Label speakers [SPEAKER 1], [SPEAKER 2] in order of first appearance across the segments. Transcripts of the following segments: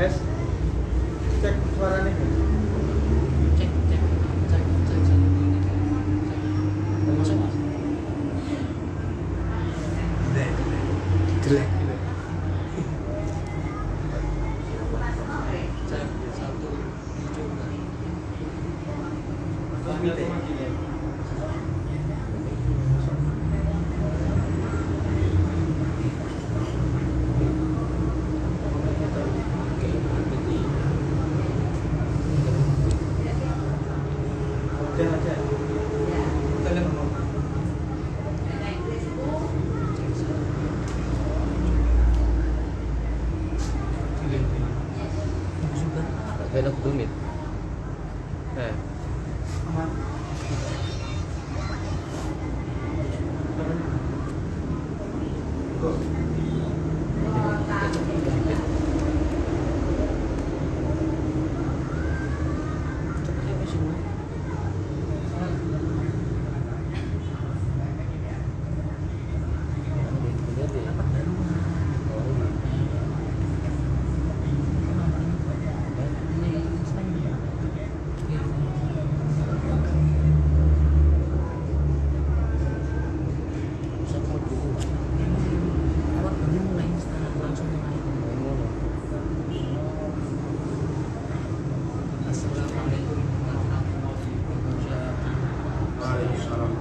[SPEAKER 1] Tes. Cek suaranya.
[SPEAKER 2] Cek satu dua tiga. Masuk mas.
[SPEAKER 3] Jelek.
[SPEAKER 2] Cek satu dicoba.
[SPEAKER 1] Panggil temannya. Udah aja. Kalian ngomong.
[SPEAKER 3] Belok dumit.
[SPEAKER 1] Aman. Kok
[SPEAKER 2] Assalamualaikum warahmatullahi wabarakatuh.
[SPEAKER 1] Waalaikumsalam.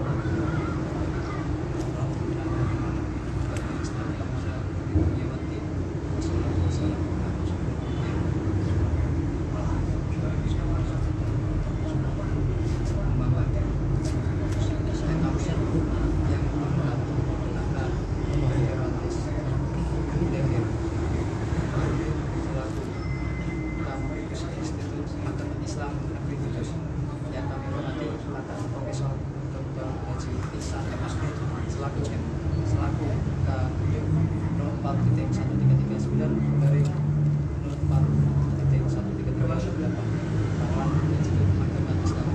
[SPEAKER 2] Islam yang kami hormati Profesor Dr. Haji Ihsan M.Husni selaku KUD 04.1339 dari 04.1339 Pangkalan Institut Agama Islam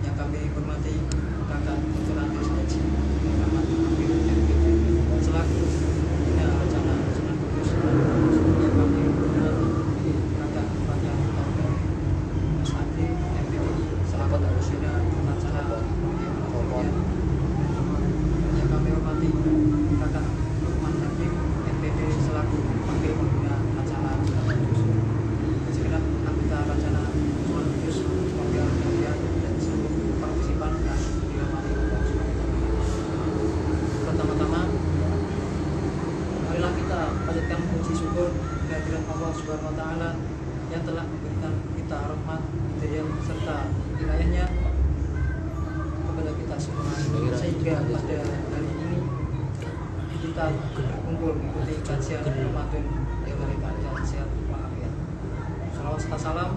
[SPEAKER 2] yang kami hormati Kakak Dr. Andes Haji Muhammad Habib MPD selaku Bina Rencana Sunan Kudus yang kami hormati Kakak Fatya Taufik Mas Adi MPD selaku Bina Rencana yang kami hormati Kakak Lukman Hakim MPD selaku Wakil Pembina Acara Sunan Kudus segenap anggota Rencana Sunan Kudus wakil kalian dan seluruh partisipan yang dirahmati Allah Subhanahu wa Ta'ala. Pertama-tama marilah kita panjatkan puji syukur kehadiran Allah Subhanahu wa Ta'ala yang telah memberikan kita rahmat, hidayah serta wilayahnya kepada kita semua sehingga pada hari ini kita berkumpul mengikuti kajian Ramadan yang dari kalian sehat walafiat. Salawat serta salam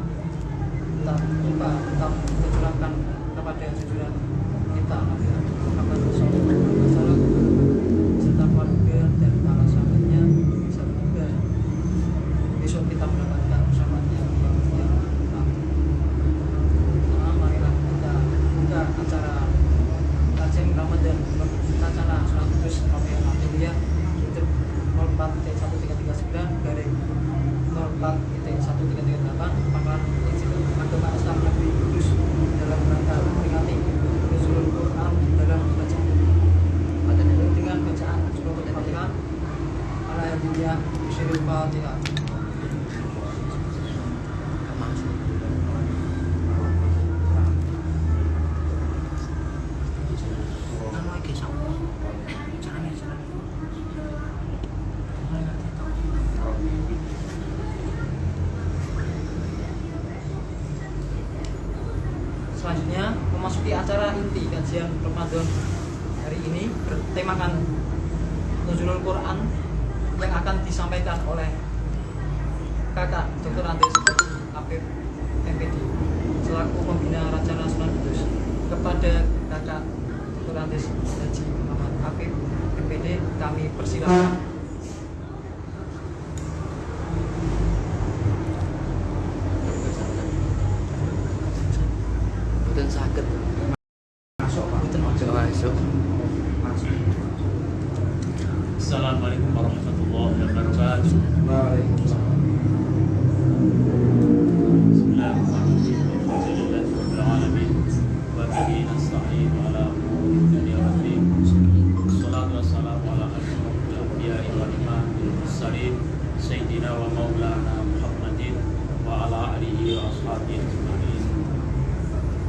[SPEAKER 2] tak lupa tetap tercurahkan kepada junjungan kita Nabi Muhammad SAW serta keluarga dan para sahabatnya sehingga besok kita mendapatkan bersamaannya yang marilah kita buka acara kajian Ramadan Rencana Sunan Kudus Romeo Alhamdulillah untuk 04.1339 garing 04.1338 Pangkalan Institut Agama Islam Negeri Kudus dalam rangka memperingati nuzulul Quran dalam bacaan dengan bacaan surah Al-Fatihah ala hadiyah Syirul Fatihah. Selanjutnya memasuki acara inti kajian Ramadan hari ini bertemakan Nuzulul Quran yang akan disampaikan oleh Kakak Dr. Andes Habib MPD selaku pembina Rencana Sunan Kudus. Kepada Kakak Dr. Andes Haji Muhammad Habib MPD kami persilakan.
[SPEAKER 3] Dan sakit.
[SPEAKER 1] Masuk Pak.
[SPEAKER 3] Masuk.
[SPEAKER 4] Assalamualaikum warahmatullahi wabarakatuh. سيدنا ومولانا محمد وعلى آله وأصحابه أجمعين.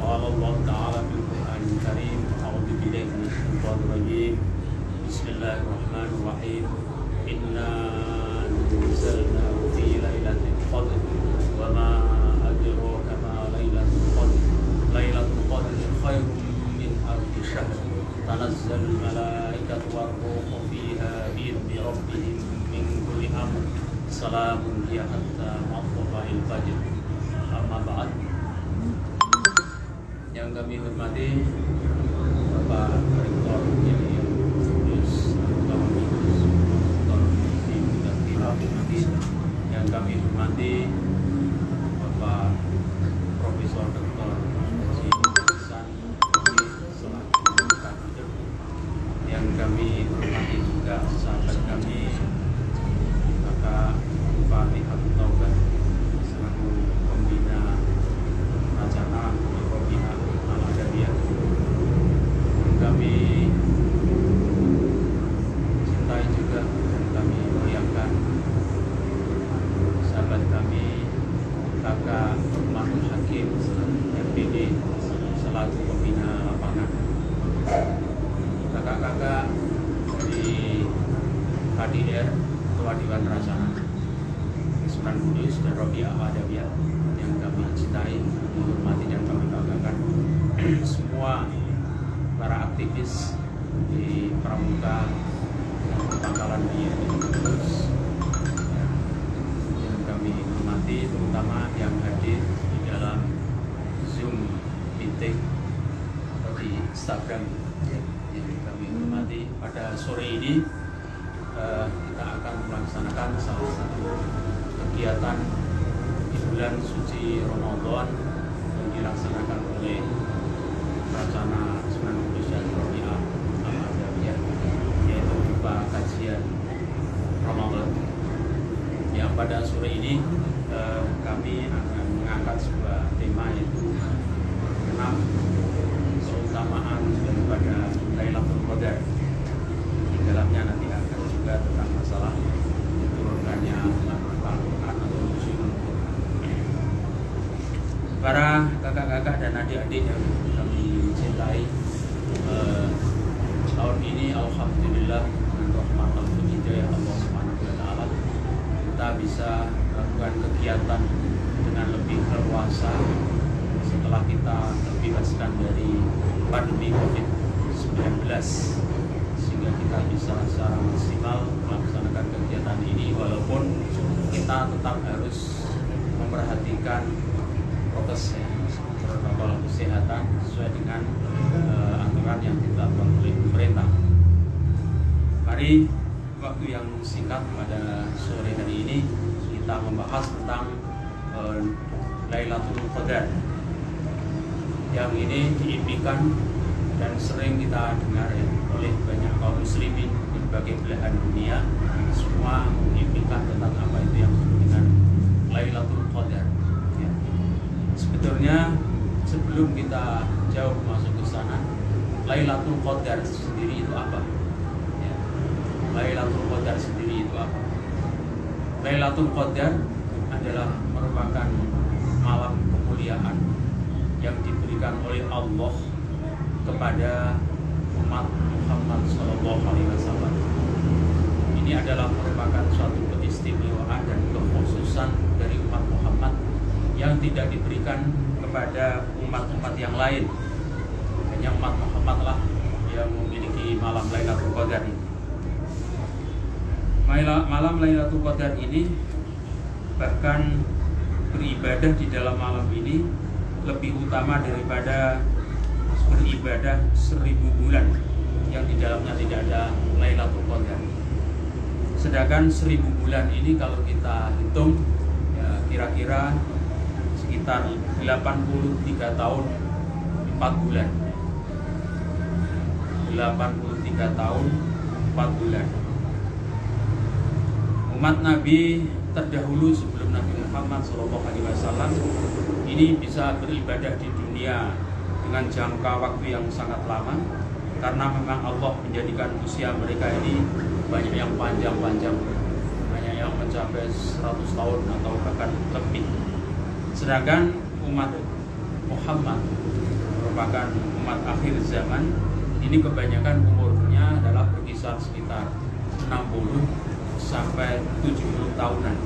[SPEAKER 4] قال الله تعالى في القرآن الكريم: أعوذ بالله من الشيطان الرجيم. بسم الله الرحمن الرحيم. إنا أنزلناه في ليلة القدر وما أدراك ما ليلة القدر. ليلة القدر خير من ألف شهر. تنزل الملائكة والروح فيها بإذن ربهم من كل أمر. سلام هي حتى مطلع الفجر. أما بعد. Yang kami hormati Bapak Rektor yang Kudus Utama Kudus Dr. yang kami hormati Bapak Profesor Dr. Haji Hasan selaku Kandidat, yang kami hormati juga sahabat kami Kakak Fatih Abdul Taubat selaku pembina Racana Robiah Al-Adabiyah, yang kami cintai juga dan kami muliakan sahabat kami Kakak Mahmud Hakim MPD selaku pembina lapangan, kakak-kakak dari HDR Ketua Dewan Rasana Sunan Kudus dan Robiah Al-Adabiyah yang kami cintai, menghormati dan kami banggakan. Semua para aktivis di Pramuka dan Pangkalan Bia di Kudus yang kami hormati, terutama yang hadir di dalam Zoom meeting atau di Instagram yang kami hormati. Pada sore ini kita akan melaksanakan salah satu kegiatan di bulan suci Ramadan yang dilaksanakan oleh Racana Sunan Kudus dan Robiah Al-Adabiyah, yaitu berupa kajian Ramadan. Yang pada sore ini kami akan mengangkat sebuah tema, yaitu mengenal keutamaan daripada Lailatul Qadar. Di dalamnya nanti akan juga tentang masalah diturunkannya Al-Quran atau nuzulul Quran. Para kakak-kakak dan adik-adik yang kami cintai, tahun ini alhamdulillah dengan rahmat dan hidayah Allah Subhanahu wa taala kita bisa melakukan kegiatan dengan lebih leluasa setelah kita terbebaskan dari pandemi Covid-19, sehingga kita bisa secara maksimal melaksanakan kegiatan ini, walaupun kita tetap harus memperhatikan prokes protokol kesehatan sesuai dengan aturan yang ditetapkan oleh pemerintah. Mari waktu yang singkat pada sore hari ini kita membahas tentang Lailatul Qadar yang ini diimpikan dan sering kita dengar oleh banyak kaum muslimin di berbagai belahan dunia. Semua mengimpikan tentang apa itu yang disebut dengan Lailatul Qadar. Ya. Sebetulnya sebelum kita jauh masuk ke sana, Lailatul Qadar sendiri itu apa? Ya. Lailatul Qadar sendiri itu apa? Lailatul Qadar adalah merupakan malam kemuliaan yang diberikan oleh Allah kepada umat Muhammad SAW. Ini adalah merupakan suatu keistimewaan dan kekhususan dari umat Muhammad yang tidak diberikan kepada umat-umat yang lain. Hanya umat Muhammad lah yang memiliki malam Lailatul Qadar ini. Malam Lailatul Qadar ini bahkan beribadah di dalam malam ini lebih utama daripada beribadah 1000 bulan yang di dalamnya tidak ada Lailatul Qadar. Sedangkan 1000 bulan ini kalau kita hitung ya kira-kira sekitar 83 tahun 4 bulan. 83 tahun 4 bulan. Umat Nabi terdahulu sebelum Nabi Muhammad SAW ini bisa beribadah di dunia dengan jangka waktu yang sangat lama, karena memang Allah menjadikan usia mereka ini banyak yang panjang-panjang, banyak yang yang mencapai 100 tahun atau bahkan lebih. Sedangkan umat Muhammad merupakan umat akhir zaman, ini kebanyakan umurnya adalah berkisar sekitar 60 sampai 70 tahunan.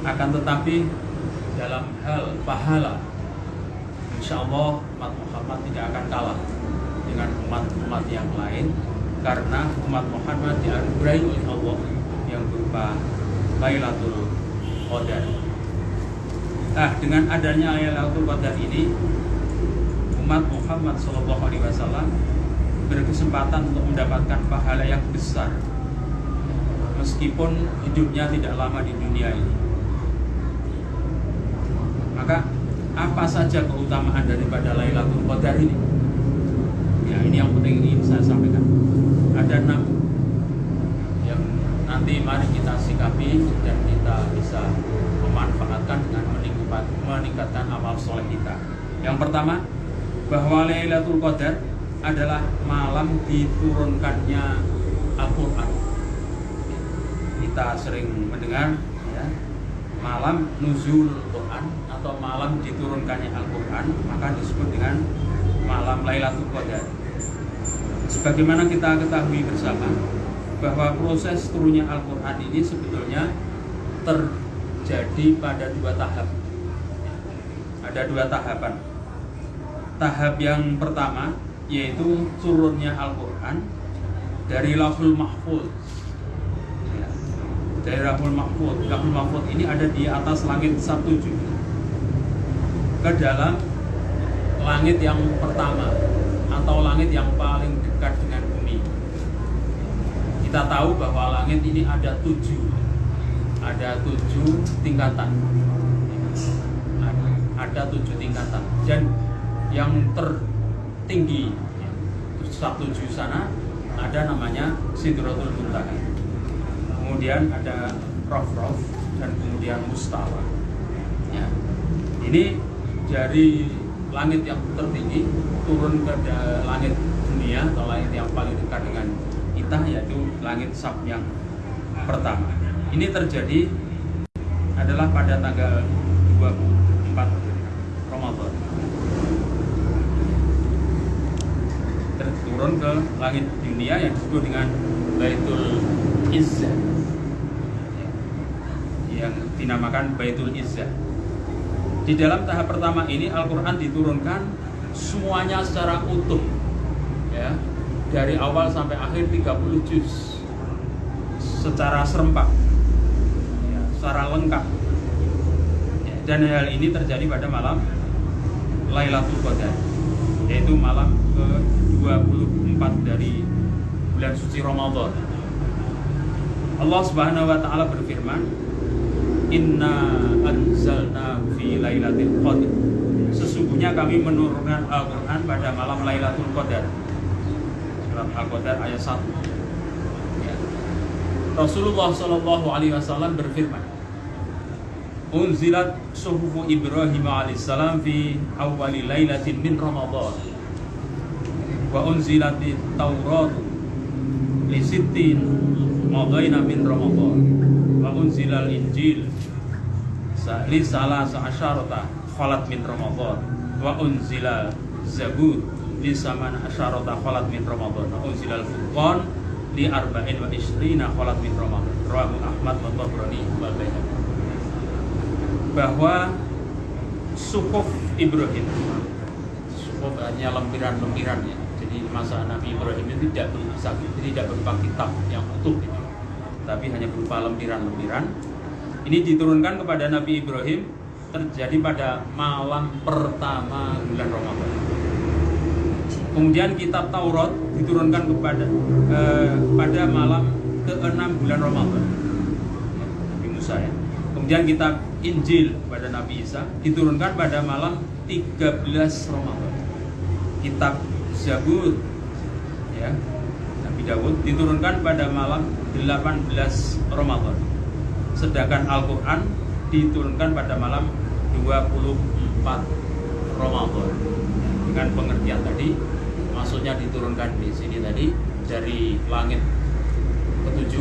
[SPEAKER 4] Akan tetapi dalam hal pahala, insya Allah umat Muhammad tidak akan kalah dengan umat-umat yang lain, karena umat Muhammad dianugerahi oleh Allah yang berupa Lailatul Qadar. Nah, dengan adanya Lailatul Qadar ini, umat Muhammad SAW berkesempatan untuk mendapatkan pahala yang besar, meskipun hidupnya tidak lama di dunia ini. Maka apa saja keutamaan daripada Lailatul Qadar ini? Ya, ini yang penting ingin saya sampaikan. Ada 6 yang nanti mari kita sikapi dan kita bisa memanfaatkan dengan meningkatkan amal soleh kita. Yang pertama, bahwa Lailatul Qadar adalah malam diturunkannya Al-Quran. Kita sering mendengar ya, malam nuzul Quran atau malam diturunkannya Al-Quran, maka disebut dengan malam Lailatul Qadar. Sebagaimana kita ketahui bersama bahwa proses turunnya Al-Quran ini sebetulnya terjadi pada 2 tahap. Ada 2 tahapan. Tahap yang pertama yaitu turunnya Al-Quran dari Lauhul Mahfuz. Ya, dari Lauhul Mahfuz. Lauhul Mahfuz ini ada di atas langit 7 ke dalam langit yang pertama atau langit yang paling dekat dengan bumi. Kita tahu bahwa langit ini ada 7 tingkatan. Ada 7 tingkatan. Dan yang tertinggi 7 sana ada namanya Sidratul Muntaha. Kemudian ada Raf-Raf dan kemudian Mustawa. Ya. Ini dari langit yang tertinggi turun ke langit dunia atau langit yang paling dekat dengan kita, yaitu langit Sab yang pertama. Ini terjadi adalah pada tanggal 24 Ramadan. Turun ke langit dunia yang disebut dengan Baitul Izzah, yang dinamakan Baitul Izzah. Di dalam tahap pertama ini Al-Quran diturunkan semuanya secara utuh, ya, dari awal sampai akhir 30 juz secara serempak, ya, secara lengkap. Ya, dan hal ini terjadi pada malam Lailatul Qadar, yaitu malam ke-24 dari bulan suci Ramadan. Allah Subhanahu wa taala berfirman, "Inna anzalnahu fi lailatul qadar." Sesungguhnya kami menurunkan Al-Quran pada malam Lailatul Qadar. Surat Al-Qadar ayat 1. Ya. Rasulullah SAW berfirman, "Unzilat suhufu Ibrahim alaihissalam fi awwali lailatin min Ramadan. Wa unzilatit Taurat li sittin madaina min Ramadan. Wa unzilal Injil li salasa asyarata khalat min Ramadan. Wa unzilal Zabur li saman asyarata khalat min Ramadan. Wa unzilal Furqan li arba'in wa ishrina khalat min Ramadan." Rawahu Ahmad wa Tabrani wal Baihaqi. Bahwa suhuf Ibrahim, suhuf hanya lempiran-lempiran, ya. Jadi masa Nabi Ibrahim itu tidak berupa kitab yang utuh, tapi hanya berupa lempiran-lempiran. Ini diturunkan kepada Nabi Ibrahim terjadi pada malam pertama bulan Ramadan. Kemudian kitab Taurat diturunkan pada malam ke-6 bulan Ramadan, Nabi Musa, ya. Kemudian kitab Injil pada Nabi Isa diturunkan pada malam 13 Ramadan. Kitab Zabur, ya, Nabi Daud diturunkan pada malam 18 Ramadan. Sedangkan Al-Quran diturunkan pada malam 24 Ramadan. Dengan pengertian tadi, maksudnya diturunkan di sini tadi dari langit ke-7,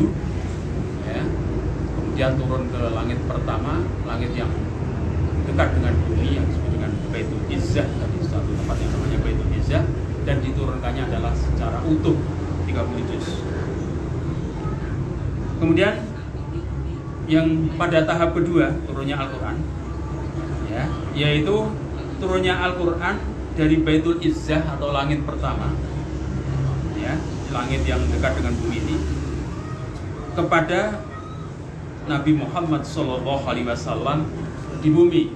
[SPEAKER 4] ya. kemudian turun ke langit pertama, langit yang dekat dengan bumi yang disebut dengan Baitul Izzah, tadi satu tempat yang namanya Baitul Izzah, dan diturunkannya adalah secara utuh 30 juz. Kemudian yang pada tahap kedua turunnya Al-Quran, ya, yaitu turunnya Al-Quran dari Baitul Izzah atau langit pertama, ya, langit yang dekat dengan bumi ini, kepada Nabi Muhammad SAW di bumi.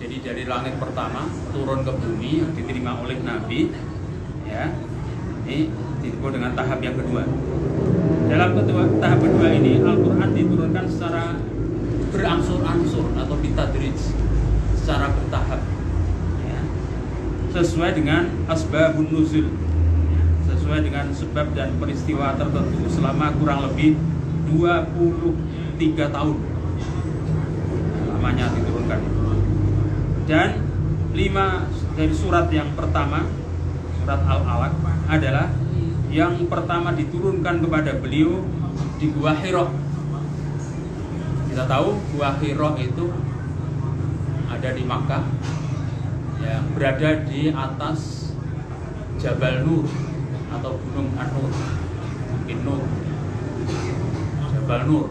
[SPEAKER 4] Jadi dari langit pertama turun ke bumi yang diterima oleh Nabi, ya, ini disebut dengan tahap yang kedua. Dalam tahap kedua ini Al-Quran diturunkan secara berangsur-angsur atau bitadrij, secara bertahap, ya, sesuai dengan asbabun nuzul, sesuai dengan sebab dan peristiwa tertentu selama kurang lebih 23 tahun lamanya diturunkan. Dan 5 dari surat yang pertama, surat Al-Alaq, adalah yang pertama diturunkan kepada beliau di Gua Hira. Kita tahu Gua Hira itu ada di Makkah, yang berada di atas Jabal Nur atau Gunung An-Nur, mungkin Nur, Jabal Nur.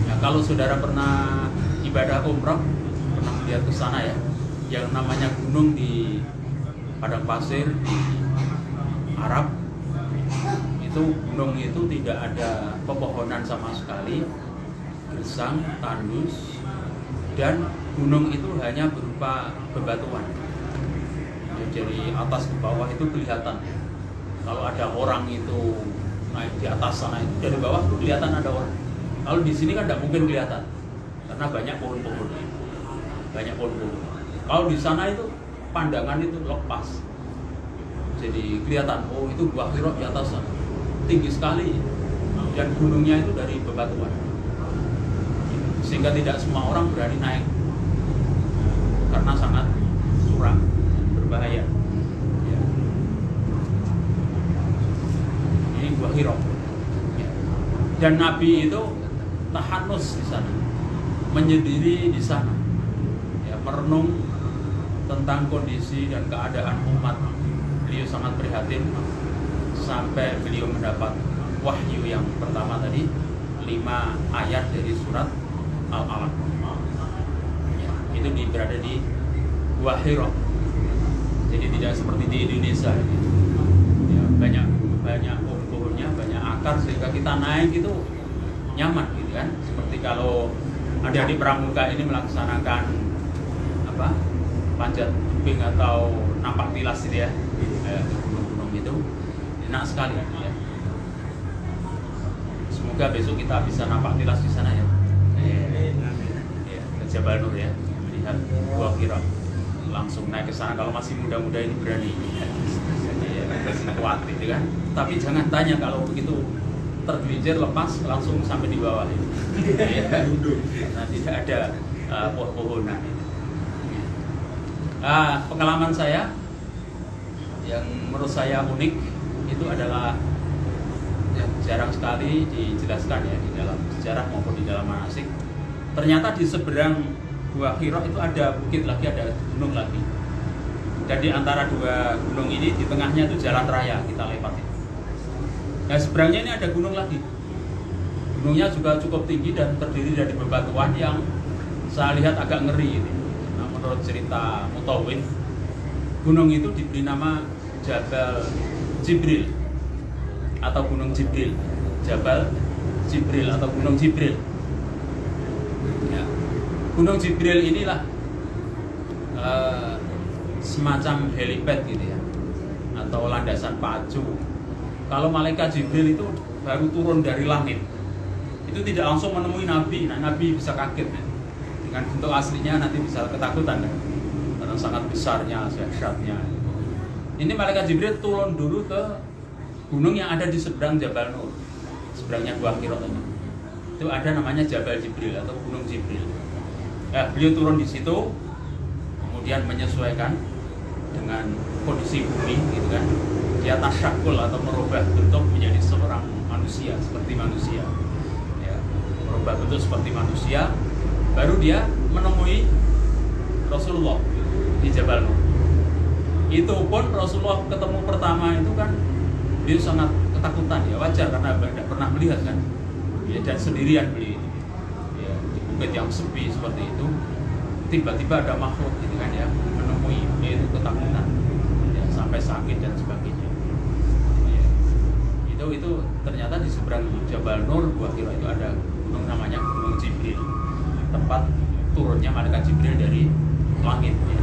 [SPEAKER 4] Ya, kalau saudara pernah ibadah umrah, pernah lihat ke sana ya, yang namanya gunung di padang pasir di Arab, itu gunung itu tidak ada pepohonan sama sekali, gersang, tandus, dan gunung itu hanya berupa bebatuan. Ya, dari atas ke bawah itu kelihatan. Kalau ada orang itu naik di atas sana, itu dari bawah itu kelihatan ada orang. Kalau di sini kan tidak mungkin kelihatan karena banyak pohon-pohon. Banyak pohon-pohon. Kalau di sana itu pandangan itu lepas. Jadi kelihatan, oh itu Gua Hira di atas sana. Tinggi sekali. Dan gunungnya itu dari bebatuan. Sehingga tidak semua orang berani naik. Karena sangat suram, berbahaya. Ya. Ini Gua Hira. Ya. Dan Nabi itu tahanus di sana, menyendiri di sana, ya, merenung tentang kondisi dan keadaan umat. Beliau sangat prihatin sampai beliau mendapat wahyu yang pertama tadi, 5 ayat dari surat Al-Alaq. Ya, itu berada di Gua Hira. Jadi tidak seperti di Indonesia. Gitu. Ya, banyak pohon-pohonnya, banyak akar sehingga kita naik itu nyaman gitu kan. Seperti kalau adik-adik pramuka ini melaksanakan apa, panjat tebing atau nampak tilas gitu ya, gunung-gunung itu enak sekali ya. Semoga besok kita bisa nampak tilas di sana ya. Ya, ke Jabal Nur ya, melihat Gua Hira, langsung naik ke sana. Kalau masih muda-muda ini berani ya, masih kuat gitu kan. Tapi jangan tanya kalau begitu tergelincir lepas langsung sampai di bawah ya. Karena tidak ada pohon-pohonan. Pengalaman saya yang menurut saya unik itu adalah yang jarang sekali dijelaskan ya di dalam sejarah maupun di dalam manasik. Ternyata di seberang Gua Hira itu ada bukit lagi, ada gunung lagi. Dan di antara 2 gunung ini di tengahnya itu jalan raya kita lewati. Nah, seberangnya ini ada gunung lagi. Gunungnya juga cukup tinggi dan terdiri dari bebatuan yang saya lihat agak ngeri gitu. Nah, menurut cerita Mutawif, gunung itu diberi nama Jabal Jibril atau Gunung Jibril. Jabal Jibril atau Gunung Jibril. Ya. Gunung Jibril inilah semacam helipad gitu ya, atau landasan pacu. Kalau malaikat Jibril itu baru turun dari langit, itu tidak langsung menemui Nabi. Nah, Nabi bisa kaget ya. Dengan bentuk aslinya nanti bisa ketakutan ya, karena sangat besarnya, dahsyatnya. Ini malaikat Jibril turun dulu ke gunung yang ada di seberang Jabal Nur, seberangnya Gua Hira tadi. Itu ada namanya Jabal Jibril atau Gunung Jibril. Ya, beliau turun di situ, kemudian menyesuaikan dengan kondisi bumi, gitu kan. Dia tasyakul atau merubah bentuk menjadi seorang manusia, seperti manusia. Ya. berubah bentuk seperti manusia, baru dia menemui Rasulullah di Jabal Nur. Itu pun Rasulullah ketemu pertama itu kan dia sangat ketakutan, ya wajar karena tidak pernah melihat kan, ya, dan sendirian beliau itu, ya, di bukit yang sepi seperti itu, tiba-tiba ada makhluk gitu kan ya menemui, dia itu ketakutan, ya, sampai sakit dan sebagainya. Ya, itu ternyata di seberang Jabal Nur Gua Hira itu ada gunung namanya Gunung Jibril, tempat turunnya malaikat Jibril dari langit. Ya.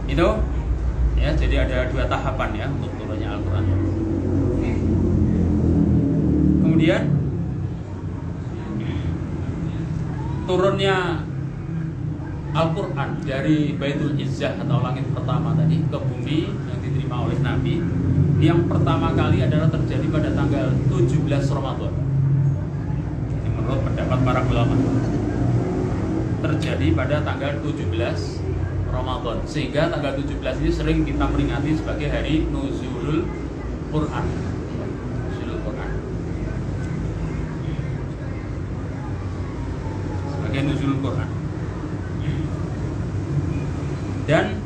[SPEAKER 4] Itu ya, jadi ada 2 tahapan ya untuk turunnya Al-Quran. Kemudian turunnya Al-Quran dari Baitul Izzah atau langit pertama tadi ke bumi yang diterima oleh Nabi, yang pertama kali adalah terjadi pada tanggal 17 Ramadan. Ini menurut pendapat para ulama, terjadi pada tanggal 17 Ramadan, sehingga tanggal 17 ini sering kita peringati sebagai hari Nuzulul Quran. Nuzulul Quran. Sebagai Nuzulul Quran. Dan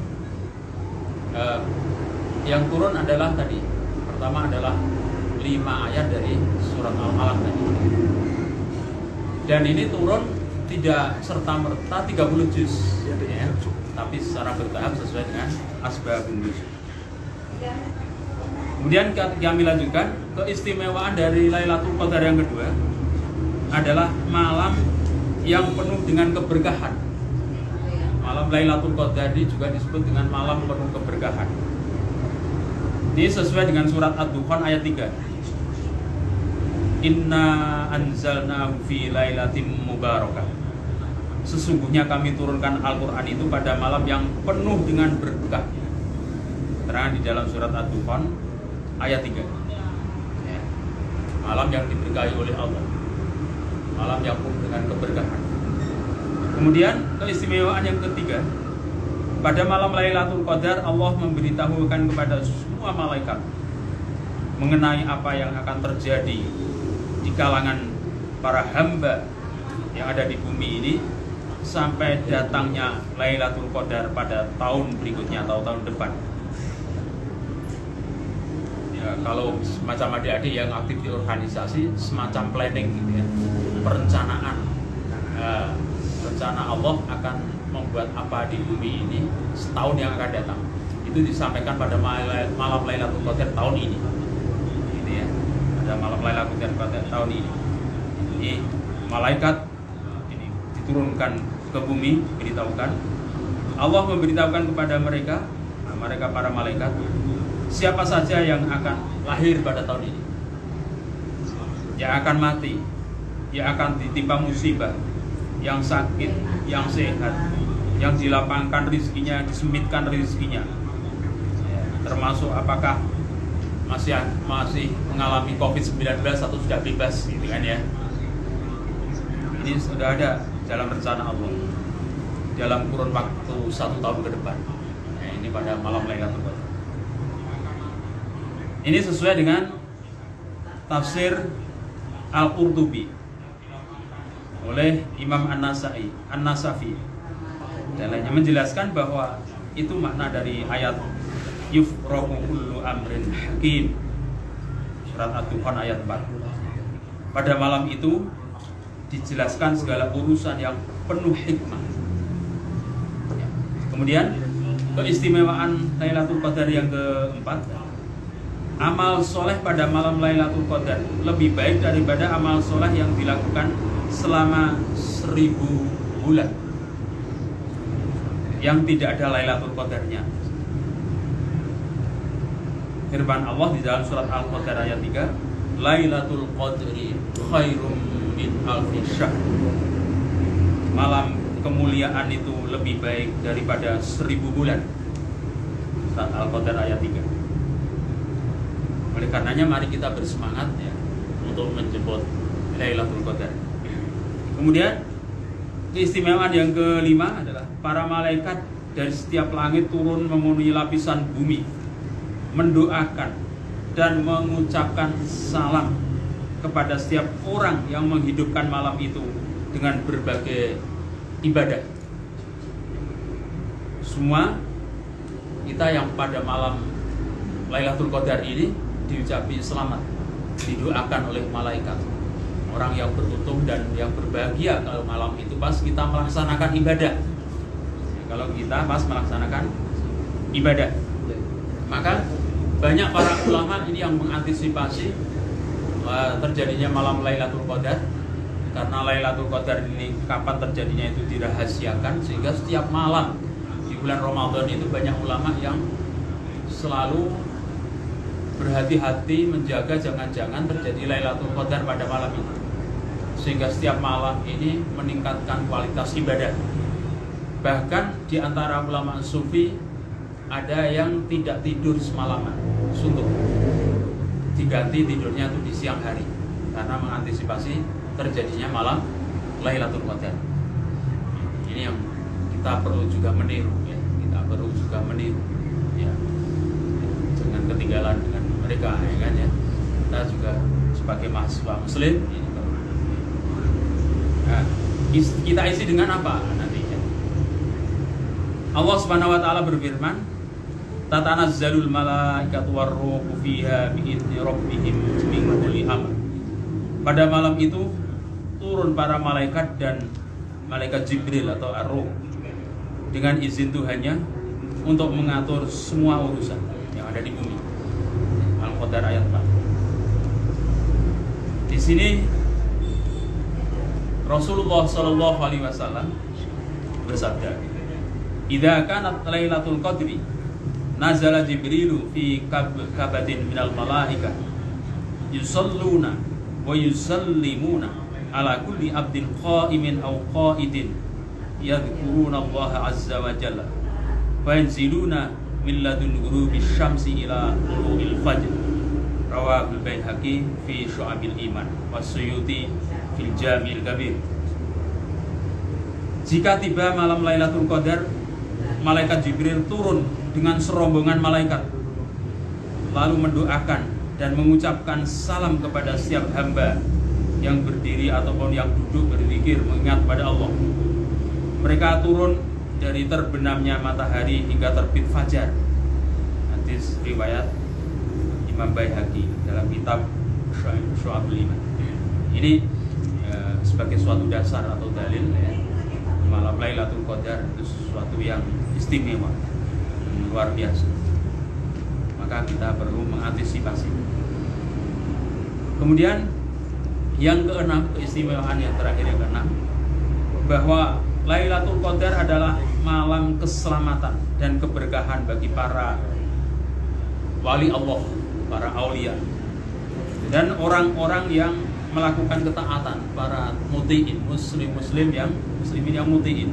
[SPEAKER 4] yang turun adalah tadi, pertama adalah 5 ayat dari surat Al-Alaq tadi. Dan ini turun tidak serta-merta 30 juz, ya, tapi secara bertahap sesuai dengan asbabun nuzul. Kemudian kami lanjutkan, keistimewaan dari Lailatul Qadar yang kedua adalah malam yang penuh dengan keberkahan. Malam Lailatul Qadar ini juga disebut dengan malam penuh keberkahan. Ini sesuai dengan surat Ad-Dukhan ayat 3. Inna anzalnahu fi lailatin mubarakah. Sesungguhnya kami turunkan Al-Quran itu pada malam yang penuh dengan berkah. Terang di dalam surat Ad-Dukhan ayat 3 ya. Malam yang diberkahi oleh Allah, malam yang penuh dengan keberkahan. Kemudian keistimewaan yang ketiga, pada malam Lailatul Qadar Allah memberitahukan kepada semua malaikat mengenai apa yang akan terjadi di kalangan para hamba yang ada di bumi ini sampai datangnya Lailatul Qadar pada tahun berikutnya atau tahun depan. Ya, kalau semacam adik-adik yang aktif di organisasi, semacam planning gitu ya, perencanaan. Rencana Allah akan membuat apa di bumi ini setahun yang akan datang. Itu disampaikan pada malam Lailatul Qadar tahun ini. Gitu ya. Pada malam Lailatul Qadar tahun ini. Ini malaikat ini diturunkan ke bumi, beritahukan. Allah memberitahukan kepada mereka, mereka para malaikat, siapa saja yang akan lahir pada tahun ini, yang akan mati, yang akan ditimpa musibah, yang sakit, yang sehat, yang dilapangkan rezekinya, disemitkan rezekinya, ya, termasuk apakah masih mengalami COVID-19 atau sudah bebas, gitu kan ya. Ini sudah ada dalam rencana Allah dalam kurun waktu 1 tahun ke depan. Nah, ini pada malam Lailatul Qadar. Ini sesuai dengan tafsir Al-Qurtubi oleh Imam An-Nasafi dan lainnya, menjelaskan bahwa itu makna dari ayat yufraqu kullu amrin hakim, surat Ad-Dukhan ayat 4. Pada malam itu dijelaskan segala urusan yang penuh hikmah. Kemudian keistimewaan Lailatul Qadar yang keempat, amal soleh pada malam Lailatul Qadar lebih baik daripada amal soleh yang dilakukan selama 1000 bulan yang tidak ada Lailatul Qadarnya. Firman Allah di dalam surat Al-Qadar ayat 3, Lailatul Qadri khairum min alfi syahr. Malam kemuliaan itu lebih baik daripada 1000 bulan. Surat Al-Qadar ayat 3. Oleh karenanya mari kita bersemangat ya untuk menjemput Lailatul Qadar. Kemudian keistimewaan yang kelima adalah para malaikat dari setiap langit turun memenuhi lapisan bumi, mendoakan dan mengucapkan salam kepada setiap orang yang menghidupkan malam itu dengan berbagai ibadah. Semua kita yang pada malam Lailatul Qadar ini diucapi selamat, didoakan oleh malaikat. Orang yang beruntung dan yang berbahagia kalau malam itu pas kita melaksanakan ibadah. Kalau kita pas melaksanakan ibadah, maka banyak para ulama ini yang mengantisipasi terjadinya malam Lailatul Qadar, karena Lailatul Qadar ini kapan terjadinya itu dirahasiakan, sehingga setiap malam di bulan Ramadan itu banyak ulama yang selalu berhati-hati menjaga jangan-jangan terjadi Lailatul Qadar pada malam ini, sehingga setiap malam ini meningkatkan kualitas ibadah. Bahkan di antara ulama sufi ada yang tidak tidur semalaman, suntuk, diganti tidurnya itu di siang hari karena mengantisipasi terjadinya malam Lailatul Qadar. Ini yang kita perlu juga meniru, ya. Kita perlu juga meniru, ya. Jangan ketinggalan dengan mereka, ya kan, ya. Kita juga sebagai mahasiswa Muslim ini perlu. Nah, kita isi dengan apa nantinya? Allah Subhanahu wa taala berfirman, "Tatanazzalul malaikatu warruhu fiha bi'izni rabbihim min kulli amr." Pada malam itu turun para malaikat dan malaikat Jibril atau Ar-Ruh dengan izin Tuhannya untuk mengatur semua urusan yang ada di bumi. Al-Qadar ayat 4. Di sini Rasulullah Shallallahu Alaihi Wasallam bersabda, "Idza kanat Lailatul Qadri, nazala Jibrilu fi kabadin minal malaikah, yusalluna wa yusallimuna ala kulli abdin qa'imin aw qa'idin, yadhkuruna Allah azza wa jalla, fa yanziluna min ladun ghurubi syamsi ila tulu'il fajr." Rawahul Baihaqi fi Syu'abil Iman wa Suyuti fil Jami'il Kabir. Jika tiba malam Lailatul Qadar, malaikat Jibril turun dengan serombongan malaikat, lalu mendoakan dan mengucapkan salam kepada setiap hamba yang berdiri ataupun yang duduk berzikir mengingat pada Allah. Mereka turun dari terbenamnya matahari hingga terbit fajar. Hadis riwayat Imam Baihaqi dalam kitab Syu'abul Iman. Ini sebagai suatu dasar atau dalil, ya, malam Lailatul Qadar itu sesuatu yang istimewa, luar biasa. Maka kita perlu mengantisipasi. Kemudian yang keenam, keistimewaan yang terakhir yang keenam, bahwa Lailatul Qadar adalah malam keselamatan dan keberkahan bagi para wali Allah, para aulia, dan orang-orang yang melakukan ketaatan, para muti'in, muslimin yang muti'in,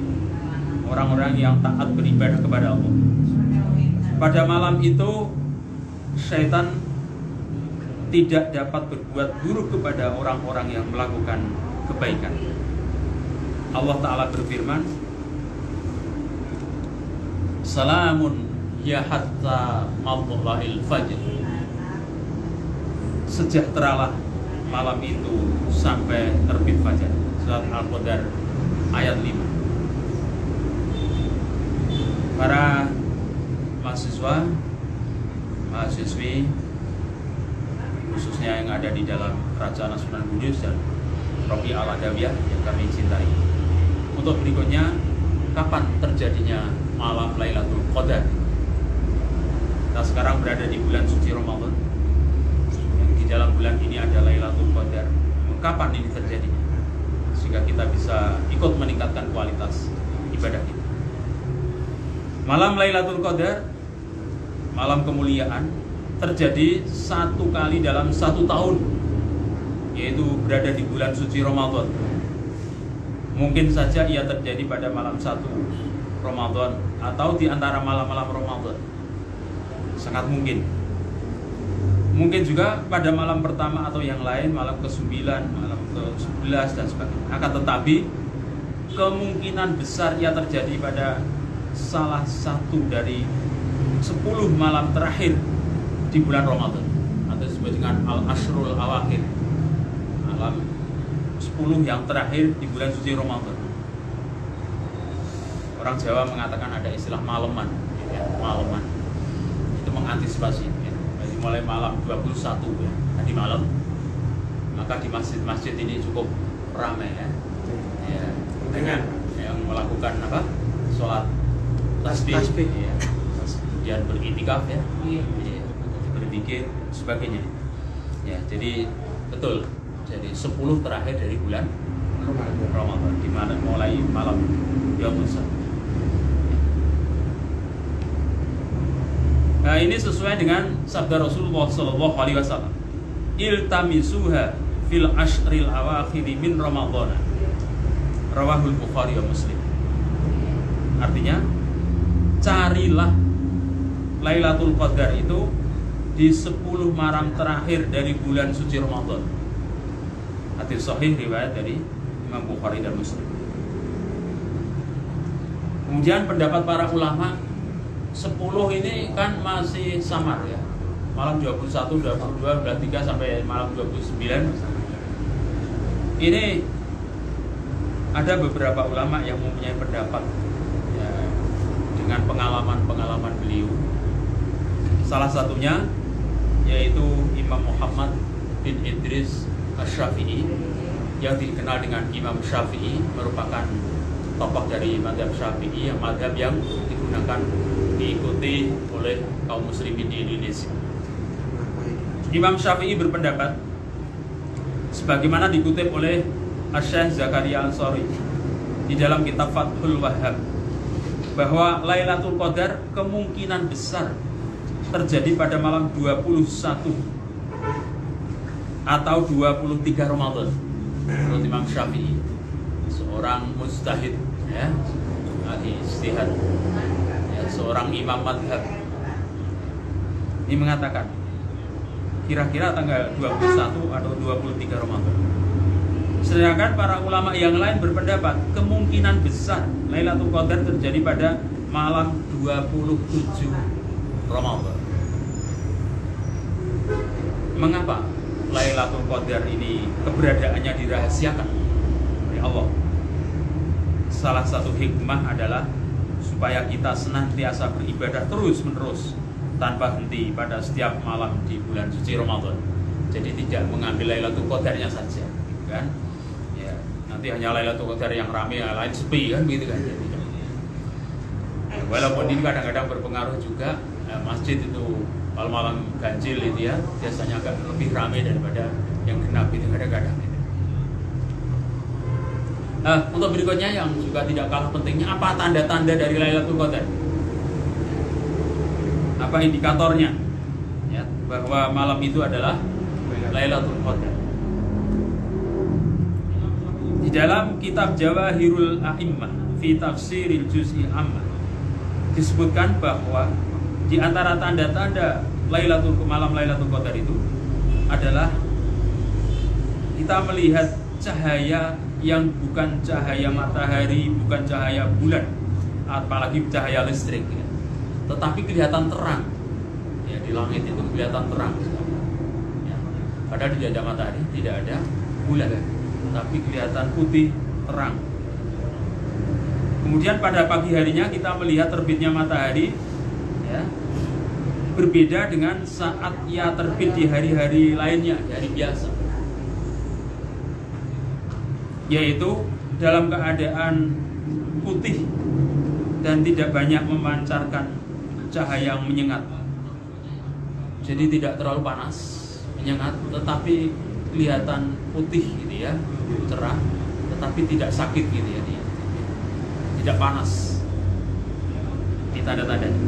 [SPEAKER 4] orang-orang yang taat beribadah kepada Allah. Pada malam itu syaitan tidak dapat berbuat buruk kepada orang-orang yang melakukan kebaikan. Allah Ta'ala berfirman, "Salamun ya hatta matla'il fajr." Sejahteralah malam itu sampai terbit fajar. Surat Al-Qadar ayat 5. Para mahasiswa, mahasiswi khususnya yang ada di dalam Kerajaan Sunan Kudus dan Robi Al-Adawiyah yang kami cintai, untuk berikutnya, kapan terjadinya malam Lailatul Qadar? Kita sekarang berada di bulan suci Ramadan. Yang di dalam bulan ini ada Lailatul Qadar. Kapan ini terjadi? Sehingga kita bisa ikut meningkatkan kualitas ibadah kita. Malam Lailatul Qadar, malam kemuliaan, terjadi satu kali dalam satu tahun, yaitu berada di bulan suci Ramadan. Mungkin saja ia terjadi pada malam 1 Ramadan atau di antara malam-malam Ramadan. Sangat mungkin. Mungkin juga pada malam pertama atau yang lain, malam ke-9, malam ke-11 dan sebagainya. Akan tetapi kemungkinan besar ia terjadi pada salah satu dari 10 malam terakhir di bulan Ramadan disebut dengan al-ashrul awakhir, malam 10 yang terakhir di bulan suci Ramadan. Orang Jawa mengatakan ada istilah maleman, ya, maleman. Itu mengantisipasi, ya. Jadi mulai malam 21 ya, tadi malam, maka di masjid-masjid ini cukup ramai ya, ya dengan yang melakukan apa? Sholat tasbih, ya. Kemudian beriktikaf ya, ya, berzikir sebagainya. Ya, jadi betul. Jadi 10 terakhir dari bulan Ramadan, di mana mulai malam 21. Nah, ini sesuai dengan sabda Rasulullah SAW. Iltamisuha fil ashril awakhiri min Ramadhan. Rawahul Bukhari wa Muslim. Artinya, carilah Lailatul Qadar itu di 10 malam terakhir dari bulan suci Ramadan. Hadis sahih riwayat dari Imam Bukhari dan Muslim. Kemudian pendapat para ulama, 10 ini kan masih samar ya. Malam 21, 22, 23 sampai malam 29. Ini ada beberapa ulama yang mempunyai pendapat ya, dengan pengalaman-pengalaman beliau. Salah satunya yaitu Imam Muhammad bin Idris Asy-Syafi'i yang dikenal dengan Imam Syafi'i, merupakan tokoh dari mazhab Syafi'i, yang mazhab yang digunakan diikuti oleh kaum muslimin di Indonesia. Imam Syafi'i berpendapat sebagaimana dikutip oleh Asy-Syaikh Zakaria Ansori di dalam kitab Fathul Wahhab, bahwa Lailatul Qadar kemungkinan besar terjadi pada malam 21 atau 23 Ramadan. Menurut Imam Syafi'i, seorang mujtahid ya, ahli ijtihad ya, seorang imam madhab, ini mengatakan kira-kira tanggal 21 atau 23 Ramadan. Sedangkan para ulama yang lain berpendapat kemungkinan besar Lailatul Qadar terjadi pada malam 27 Ramadan. Mengapa Lailatul Qadar ini keberadaannya dirahasiakan oleh Allah? Salah satu hikmah adalah supaya kita senantiasa beribadah terus-menerus tanpa henti pada setiap malam di bulan suci Ramadan. Jadi tidak mengambil Lailatul Qadarnya saja, kan? Ya, nanti hanya Lailatul Qadar yang ramai, yang lain sepi kan, gitu kan? Jadi, ya, walaupun ini kadang-kadang berpengaruh juga, masjid itu kalau malam ganjil itu ya biasanya agak lebih ramai daripada yang genap itu kadang-kadang. Untuk berikutnya yang juga tidak kalah pentingnya, apa tanda-tanda dari Lailatul Qadar? Apa indikatornya? Ya, bahwa malam itu adalah Lailatul Qadar. Di dalam kitab Jawahirul A'immah fi Tafsiril Juz'i Ammah disebutkan bahwa di antara tanda-tanda malam Lailatul Qadar itu adalah kita melihat cahaya yang bukan cahaya matahari, bukan cahaya bulan, apalagi cahaya listrik ya. Tetapi kelihatan terang ya, di langit itu kelihatan terang ya. Padahal tidak ada matahari, tidak ada bulan, tapi kelihatan putih terang. Kemudian pada pagi harinya kita melihat terbitnya matahari ya, berbeda dengan saat ia terbit di hari-hari lainnya, di hari biasa, yaitu dalam keadaan putih dan tidak banyak memancarkan cahaya yang menyengat. Jadi tidak terlalu panas, menyengat, tetapi kelihatan putih gitu ya, cerah, tetapi tidak sakit gitu ya, tidak panas. Ini tanda-tandanya.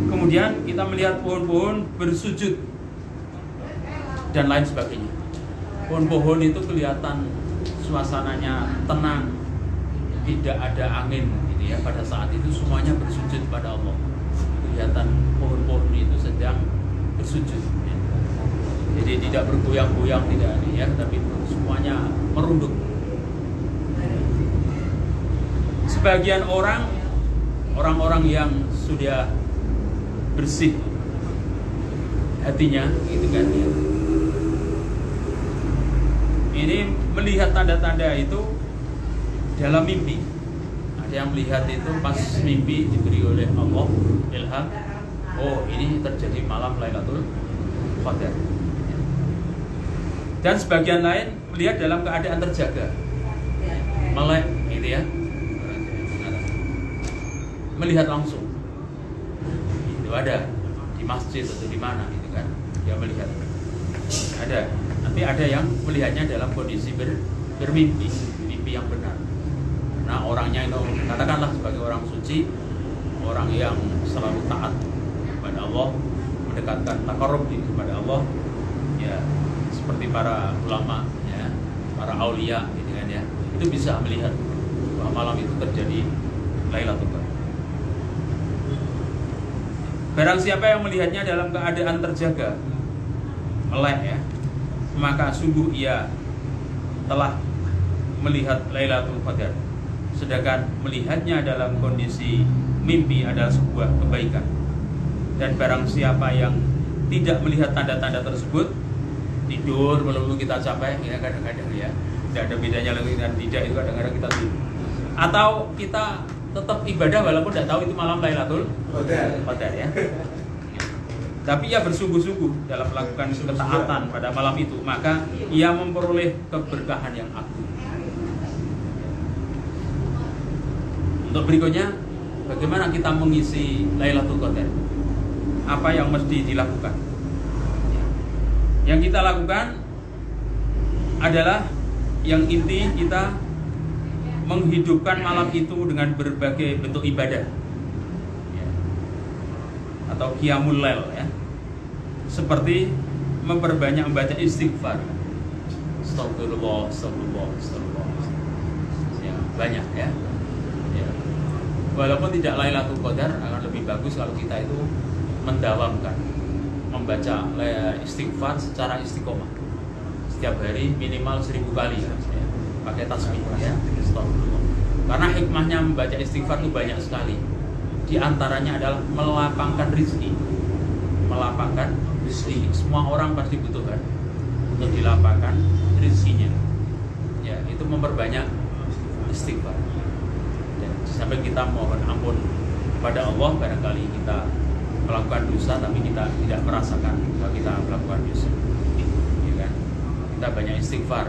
[SPEAKER 4] Kemudian kita melihat pohon-pohon bersujud dan lain sebagainya. Pohon-pohon itu kelihatan suasananya tenang, tidak ada angin gitu ya. Pada saat itu semuanya bersujud pada Allah. Kelihatan pohon-pohon itu sedang bersujud ya. Jadi tidak bergoyang-goyang, tidak ya, tapi semuanya merunduk. Sebagian orang-orang yang sudah bersih hatinya gitu kan ya, ini melihat tanda-tanda itu dalam mimpi. Ada yang melihat itu pas mimpi diberi oleh Allah ilham, oh ini terjadi malam Lailatul Qadar. Dan sebagian lain melihat dalam keadaan terjaga, melek gitu ya, melihat langsung. Itu ada di masjid atau di mana gitu kan, dia melihat. Ada. Nanti ada yang melihatnya dalam kondisi bermimpi, mimpi yang benar. Nah orangnya itu katakanlah sebagai orang suci, orang yang selalu taat kepada Allah, mendekatkan taqarrub kepada Allah, ya seperti para ulama, ya, para aulia, gitu kan ya, itu bisa melihat bahwa malam itu terjadi Lailatul Qadar. Barang siapa yang melihatnya dalam keadaan terjaga, melek ya, maka sungguh ia telah melihat Lailatul Qadar. Sedangkan melihatnya dalam kondisi mimpi adalah sebuah kebaikan. Dan barang siapa yang tidak melihat tanda-tanda tersebut, tidur melulu kita capek, ya kadang-kadang ya, tidak ada bedanya lagi dengan tidak, itu kadang-kadang kita tidur. Atau kita tetap ibadah walaupun tidak tahu itu malam Lailatul Qadar ya. Tapi ia bersungguh-sungguh dalam melakukan ketaatan pada malam itu, maka ia memperoleh keberkahan yang agung. Untuk berikutnya, bagaimana kita mengisi Lailatul Qadar? Apa yang mesti dilakukan? Yang kita lakukan adalah yang inti, kita menghidupkan malam itu dengan berbagai bentuk ibadah, ya, atau qiyamul lail ya, seperti memperbanyak membaca istighfar, astagfirullah, astagfirullah, astagfirullah, ya, banyak ya. Walaupun tidak Lailatul Qadar, akan lebih bagus kalau kita itu mendawamkan membaca istighfar secara istiqomah setiap hari minimal 1000 kali ya. Pakai tasbih ya, astagfirullah. Karena hikmahnya membaca istighfar itu banyak sekali. Di antaranya adalah melapangkan rezeki. Melapangkan rezeki. Semua orang pasti butuhkan untuk dilapangkan rezekinya. Ya, itu memperbanyak istighfar. Sampai kita mohon ampun kepada Allah, barangkali kita melakukan dosa tapi kita tidak merasakan bahwa kita melakukan dosa, ya kan? Kita banyak istighfar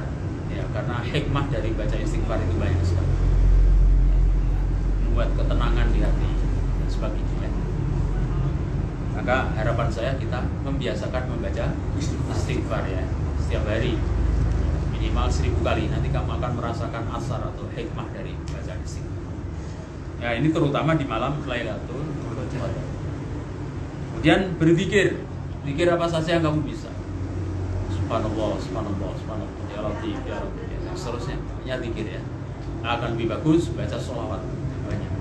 [SPEAKER 4] ya, karena hikmah dari baca istighfar itu banyak sekali, membuat ketenangan di hati dan sebagainya. Maka harapan saya kita membiasakan membaca istighfar ya setiap hari minimal 1000 kali. Nanti kamu akan merasakan asar atau hikmah dari bacaan istighfar. Ya, ini terutama di malam Lailatul Qadar. Kemudian berzikir. Zikir apa saja yang kamu bisa. Subhanallah, subhanallah, subhanallah, ya Latif, ya Rabb, ya seterusnya. Ya zikir ya. Akan lebih bagus baca sholawat banyak.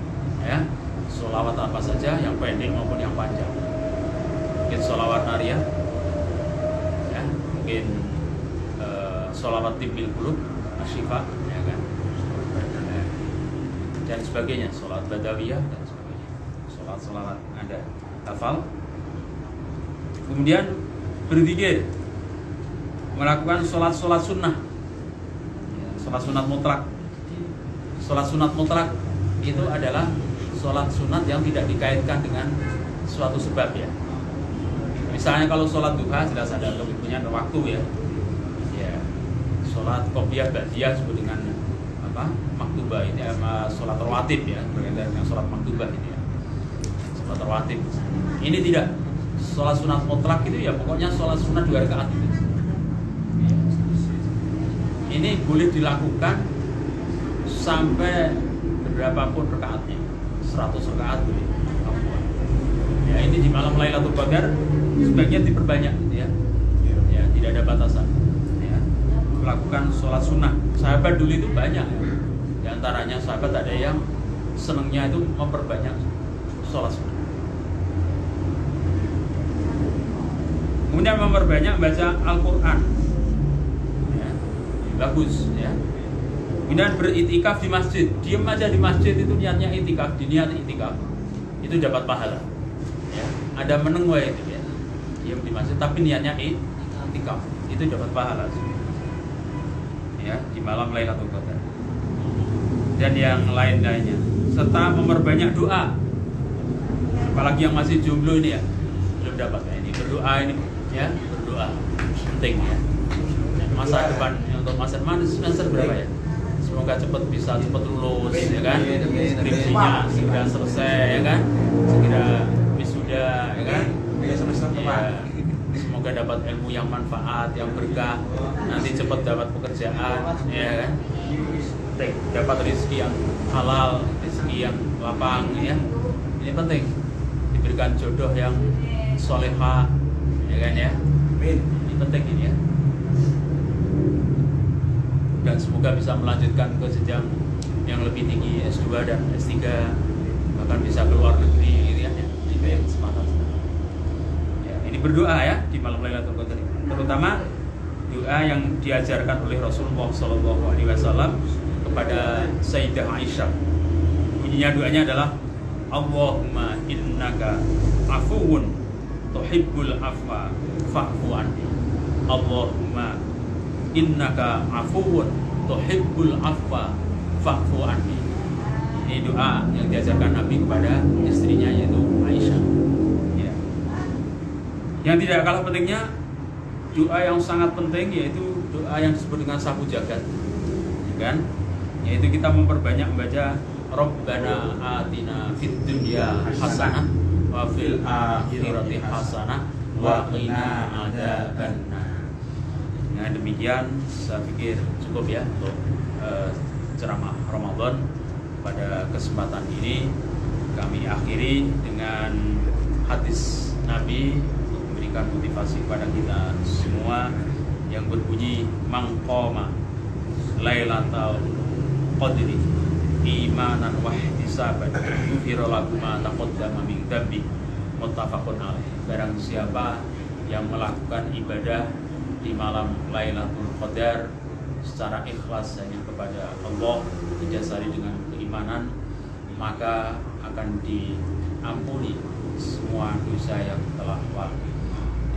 [SPEAKER 4] Ya. Sholawat apa saja, yang pendek maupun yang panjang. Mungkin sholawat nariyah. Ya, mungkin sholawat tibil qulub, asyifa, ya kan. Dan sebagainya, sholat badawiyah dan sebagainya, sholat ada hafal. Kemudian berzikir, melakukan sholat sunnah, sholat sunat mutlak. Sholat sunat mutlak itu adalah sholat sunat yang tidak dikaitkan dengan suatu sebab ya. Misalnya kalau sholat duha jelas ada kebutuhan waktu ya. Ya, sholat qobliyah ba'diyah disebut dengan maktubah ini sholat rawatib ya, berkaitan dengan sholat maktubah ini ya, sholat rawatib. Ini tidak, sholat sunat mutlak itu ya pokoknya sholat sunat 2 rakaat itu. Ini boleh dilakukan sampai berapapun rakaatnya, 100 rakaat boleh. Ya, ini di malam Lailatul Qadar sebaiknya diperbanyak gitu ya. Ya, tidak ada batasan. Ya, melakukan sholat sunnah. Sahabat dulu itu banyak ya. Di antaranya sahabat ada yang senangnya itu memperbanyak sholat sunnah. Kemudian memperbanyak baca Al-Quran ya, bagus ya. Kemudian beritikaf di masjid. Diam aja di masjid itu niatnya itikaf, diniat itikaf itu dapat pahala ya. Ada menengok itu ya, diam di masjid tapi niatnya itikaf itu dapat pahala. di malam Lailatul Qadar dan yang lain-lainnya, serta memperbanyak doa. Apalagi yang masih jomblo ini ya, belum dapat ya, ini berdoa ini ya, berdoa penting ya. Masa depan untuk masa depan semester berapa ya? Semoga cepat lulus ya kan, skripsinya segera selesai ya kan, segera wisuda ya kan, ya, semoga dapat ilmu yang manfaat, yang berkah, nanti cepat dapat pekerjaan ya kan, dapat rezeki yang halal, rezeki yang lapang ya, ini penting, diberikan jodoh yang solehah ya kan ya, ini penting ini ya. Dan semoga bisa melanjutkan ke jenjang yang lebih tinggi, S2 dan S3, bahkan bisa keluar negeri gitu ya. Itu yang kesempatan ya, ini berdoa ya di malam Lailatul Qadar, terutama doa yang diajarkan oleh Rasulullah SAW kepada Sayyidah Aisyah. Bunyinya doanya adalah Allahumma innaka afuwun tuhibbul afwa fa'fu anni. Allahumma innaka afuwun tuhibbul afwa fa'fu anni. Ini doa yang diajarkan Nabi kepada istrinya yaitu Aisyah ya. Yang tidak kalah pentingnya doa yang sangat penting yaitu doa yang disebut dengan sapu jagat ya kan? Yaitu kita memperbanyak membaca Rabbana atina fid dunya hasanah wa fil akhirati hasanah wa qina adzabannar. Nah demikian saya pikir cukup ya untuk ceramah Ramadan pada kesempatan ini. Kami akhiri dengan hadis Nabi untuk memberikan motivasi kepada kita semua yang berbunyi mangqama Lailatul Qadri imanan wa ihtisaban ghufira lahu ma taqaddama min dzambi muttafaqun alaih. Barang siapa yang melakukan ibadah di malam Lailatul Qadar secara ikhlas hanya kepada Allah, didasari dengan keimanan, maka akan diampuni semua dosa yang telah lalu.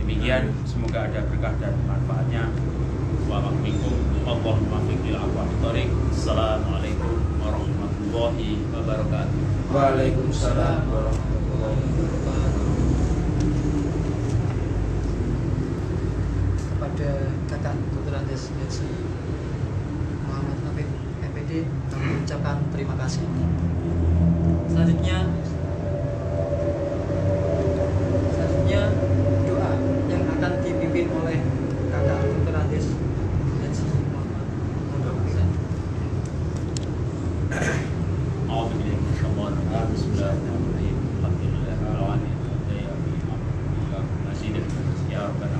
[SPEAKER 4] Demikian, semoga ada berkah dan manfaatnya. Assalamualaikum warahmatullahi wabarakatuh.
[SPEAKER 1] Waalaikumsalam warahmatullahi wabarakatuh.
[SPEAKER 2] Kepada kakak Dr. Andes Nancy Muhammad Habib MPD, kami ucapkan terima kasih. Selanjutnya doa yang akan dipimpin oleh kakak Dr. Andes Nancy Muhammad.
[SPEAKER 4] Bismillahirrahmanirrahim. Alhamdulillahirrahmanirrahim. Ya Rabbana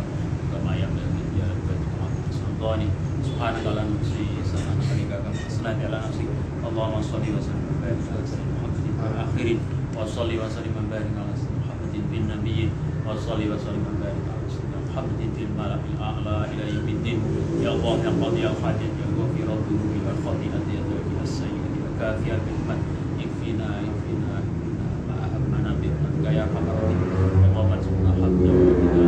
[SPEAKER 4] kama yanbaghi li jalali sultani subhanaka la nuhsi sanatan kama asnat ala nafsi. Allahumma shalli wa sallim wa barik ala sayyidina Muhammadin wa akhirin wa shalli wa sallim wa barik ala sayyidina Muhammadin bin nabiyyin wa shalli wa sallim wa barik ala sayyidina Muhammadin fil mala'il a'la ila yaumiddin. Ya Allah ya qadi ya hajat ya ghafira dhunubi wal khati'ati ya tawfi as-sayyidi wa kafiya bil man ikfina ma'ahamana bil gaya hamarati. Allahumma subhana habda wa bina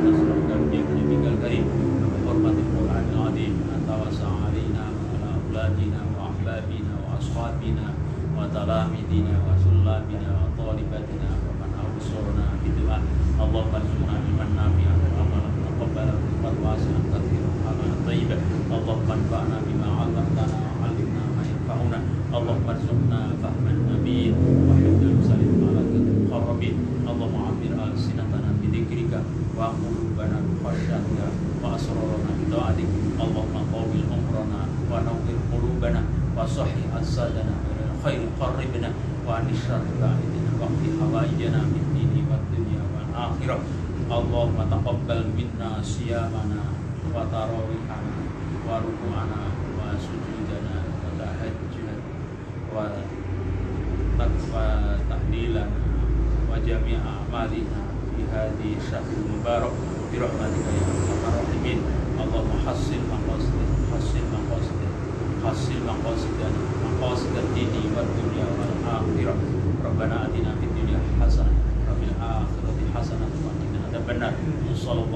[SPEAKER 4] nasraka bikal karim wa hormatil Qur'anil azim anta wasa'alina wa ala auladina wa ahbabina wa ashabina wa talamidina wa sullabina wa talibatina wa man awsurna bidu'a. Allahumma subhana biman nafi'an wa amalan taqabbala rizqan wasi'an kathiran amalan thayyiban. Allahumma anfa'na bima 'allamtana wa 'allimna ma yanfa'una. Allahumma arzuqna fahman nabiyyin wa hifdzal salim malakatil qarrabin. Allahumma 'ammir al-sinatana bi dzikrika wa qulubana bi khasyatika wa asrarana bi ta'atik. Allahumma qawwil umrana wa nawwir qulubana wa sahih as-sadana ila khair qarribna wa anishar ba'idina wa qdi hawaijana fid dini wad dunya wal akhirah. Allahumma taqabbal minna siyamana wa tarawihana wa ruku'ana wa sujudana wa tahajjudana wa tahlilana wa jami'a a'malina fi hadhihi syahril mubarak bi rahmatika ya arhamar rahimin. Allahumma hassil maqasidana maqasid dini wad dunya wal akhirah. Rabbana atina fid dunya hasanah wa fil akhirati hasanah wa qina adzabannar. Sallallahu